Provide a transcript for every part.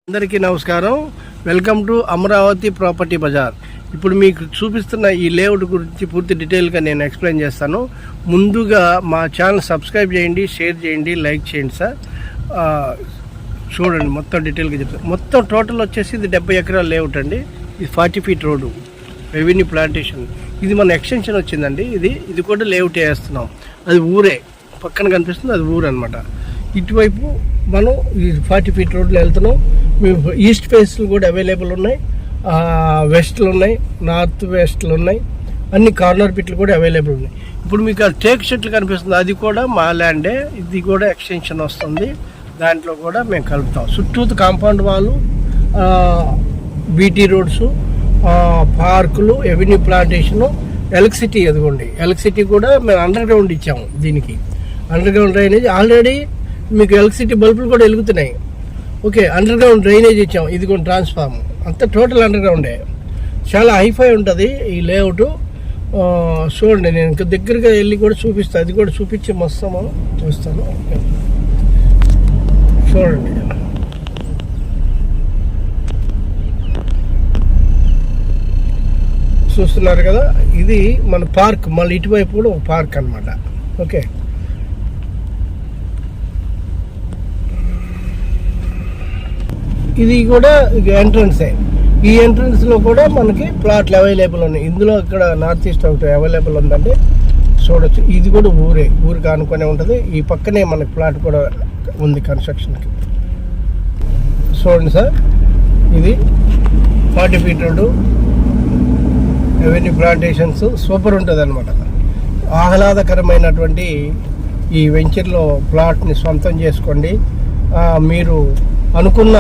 అందరికీ నమస్కారం. Welcome to Amaravati property bazaar. ఇప్పుడు మీకు చూపిస్తున్న ఈ లేఅవుట్ గురించి పూర్తి డీటెయిల్గా నేను ఎక్స్ప్లెయిన్ చేస్తాను. ముందుగా మా ఛానల్ సబ్స్క్రైబ్ చేయండి, షేర్ చేయండి, లైక్ చేయండి సార్. చూడండి మొత్తం డీటెయిల్గా చెప్తాను. మొత్తం టోటల్ వచ్చేసి ఇది 70 ఎకరాల లేఅవుట్ అండి. ఇది 40 ఫీట్ రోడ్డు, రెవెన్యూ ప్లాంటేషన్. ఇది మన ఎక్స్టెన్షన్ వచ్చిందండి. ఇది కూడా లేఅవుట్ వేస్తున్నాం. అది ఊరే పక్కన కనిపిస్తుంది, అది ఊరు అనమాట. ఇటువైపు మనం ఈ 40 ఫీట్ రోడ్లో వెళ్తున్నాం. మేము ఈస్ట్ ఫేస్లు కూడా అవైలబుల్ ఉన్నాయి, వెస్ట్లు ఉన్నాయి, నార్త్ వెస్ట్లు ఉన్నాయి, అన్ని కార్నర్ పిట్లు కూడా అవైలబుల్ ఉన్నాయి. ఇప్పుడు మీకు ఆ టేక్ చెట్లు కనిపిస్తుంది, అది కూడా మా ల్యాండే. ఇది కూడా ఎక్స్టెన్షన్ వస్తుంది, దాంట్లో కూడా మేము కలుపుతాం. చుట్టూ కాంపౌండ్ వాళ్ళు, బీటీ రోడ్స్, పార్కులు, ఎవెన్యూ ప్లాంటేషను, ఎలక్ట్రిసిటీ. అదిగోండి ఎలక్ట్రిసిటీ కూడా మేము అండర్ గ్రౌండ్ ఇచ్చాము. దీనికి అండర్ గ్రౌండ్ డ్రైనేజ్ ఆల్రెడీ మీకు ఎలక్ట్రిసిటీ బల్బులు కూడా వెలుగుతున్నాయి. ఓకే, అండర్ గ్రౌండ్ డ్రైనేజ్ ఇచ్చాము. ఇది కూడా ట్రాన్స్ఫార్మ్, అంతా టోటల్ అండర్ గ్రౌండే. చాలా హైఫై ఉంటుంది ఈ లేఅవుట్. చూడండి, నేను ఇంకా దగ్గరగా వెళ్ళి కూడా చూపిస్తాను. అది కూడా చూపించి మొత్తం చూస్తాను. చూడండి, చూస్తున్నారు కదా, ఇది మన పార్క్. మళ్ళీ ఇటువైపు కూడా ఒక పార్క్ అనమాట. ఓకే, ఇది కూడా ఎంట్రన్సే. ఈ ఎంట్రన్స్లో కూడా మనకి ప్లాట్లు అవైలబుల్ ఉన్నాయి. ఇందులో ఇక్కడ నార్త్ ఈస్ట్ ఒకటి అవైలబుల్ ఉందండి, చూడొచ్చు. ఇది కూడా ఊరికి ఆనుకొని ఉంటుంది. ఈ పక్కనే మనకి ప్లాట్ కూడా ఉంది కన్స్ట్రక్షన్కి. చూడండి సార్, ఇది 40 feet road, avenue plantations super ఉంటుంది అనమాట. ఆహ్లాదకరమైనటువంటి ఈ వెంచర్లో ప్లాట్ని సొంతం చేసుకోండి. మీరు అనుకున్న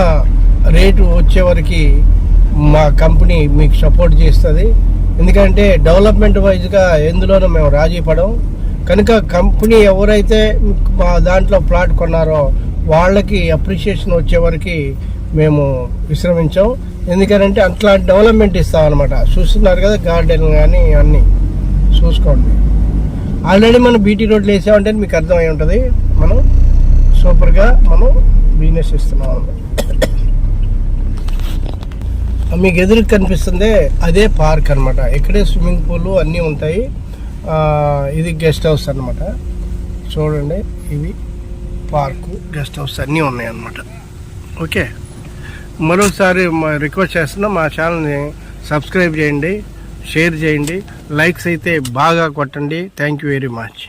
రేటు వచ్చేవరకు మా కంపెనీ మీకు సపోర్ట్ చేస్తుంది. ఎందుకంటే డెవలప్మెంట్ వైజ్గా ఎందులోనూ మేము రాజీ పడం. కనుక కంపెనీ ఎవరైతే మా దాంట్లో ప్లాట్ కొన్నారో వాళ్ళకి అప్రిషియేషన్ వచ్చేవరకు మేము విశ్రమించాం. ఎందుకంటే అట్లాంటి డెవలప్మెంట్ ఇస్తాం అనమాట. చూస్తున్నారు కదా, గార్డెన్ కానీ అన్నీ చూసుకోండి. ఆల్రెడీ మనం బీటీ రోడ్లు వేసామంటే మీకు అర్థమై ఉంటుంది. మనం సూపర్గా మనం బిజినెస్ ఇస్తున్నాం అనమాట. మీకు ఎదురుకు కనిపిస్తుంది అదే పార్క్ అనమాట. ఇక్కడే స్విమ్మింగ్ పూల్ అన్నీ ఉంటాయి. ఇది గెస్ట్ హౌస్ అనమాట. చూడండి, ఇది పార్కు, గెస్ట్ హౌస్ అన్నీ ఉన్నాయి అన్నమాట. ఓకే, మరోసారి రిక్వెస్ట్ చేస్తున్నా, మా ఛానల్ని సబ్స్క్రైబ్ చేయండి, షేర్ చేయండి, లైక్స్ అయితే బాగా కొట్టండి. Thank you very much.